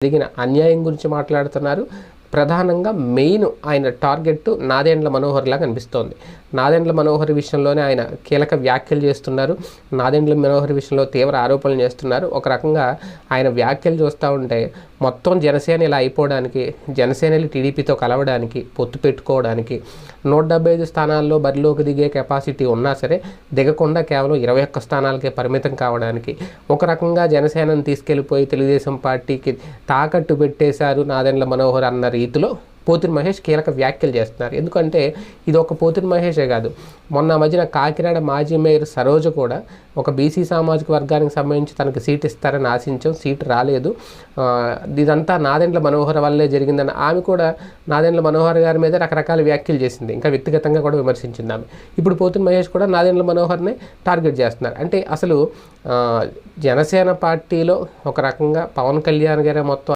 జరిగిన అన్యాయం గురించి మాట్లాడుతున్నారు. ప్రధానంగా మెయిన్ ఆయన టార్గెట్ నాదెండ్ల మనోహర్లా కనిపిస్తోంది. నాదెండ్ల మనోహర్ విషయంలోనే ఆయన కీలక వ్యాఖ్యలు చేస్తున్నారు. నాదెండ్ల మనోహర్ విషయంలో తీవ్ర ఆరోపణలు చేస్తున్నారు. ఒక రకంగా ఆయన వ్యాఖ్యలు చూస్తూ ఉంటే మొత్తం జనసేన ఇలా అయిపోవడానికి, జనసేనలు టీడీపీతో కలవడానికి, పొత్తు పెట్టుకోవడానికి, 175 స్థానాల్లో బరిలోకి దిగే కెపాసిటీ ఉన్నా సరే దిగకుండా కేవలం 21 స్థానాలకే పరిమితం కావడానికి, ఒక రకంగా జనసేనను తీసుకెళ్ళిపోయి తెలుగుదేశం పార్టీకి తాకట్టు పెట్టేశారు నాదెండ్ల మనోహర్ అన్న రీతిలో పోతిరి మహేష్ కీలక వ్యాఖ్యలు చేస్తున్నారు. ఎందుకంటే ఇది ఒక పోతిరి మహేషే కాదు, మొన్న మధ్యన కాకినాడ మాజీ మేయర్ సరోజ కూడా ఒక బీసీ సామాజిక వర్గానికి సంబంధించి తనకు సీట్ ఇస్తారని ఆశించాం, సీటు రాలేదు, ఇదంతా నాదెండ్ల మనోహర్ వల్లే జరిగిందని ఆమె కూడా నాదెండ్ల మనోహర్ గారి మీద రకరకాల వ్యాఖ్యలు చేసింది. ఇంకా వ్యక్తిగతంగా కూడా విమర్శించింది ఆమె. ఇప్పుడు పోతిరి మహేష్ కూడా నాదెండ్ల మనోహర్ని టార్గెట్ చేస్తున్నారు. అంటే అసలు జనసేన పార్టీలో ఒక రకంగా పవన్ కళ్యాణ్ గారే మొత్తం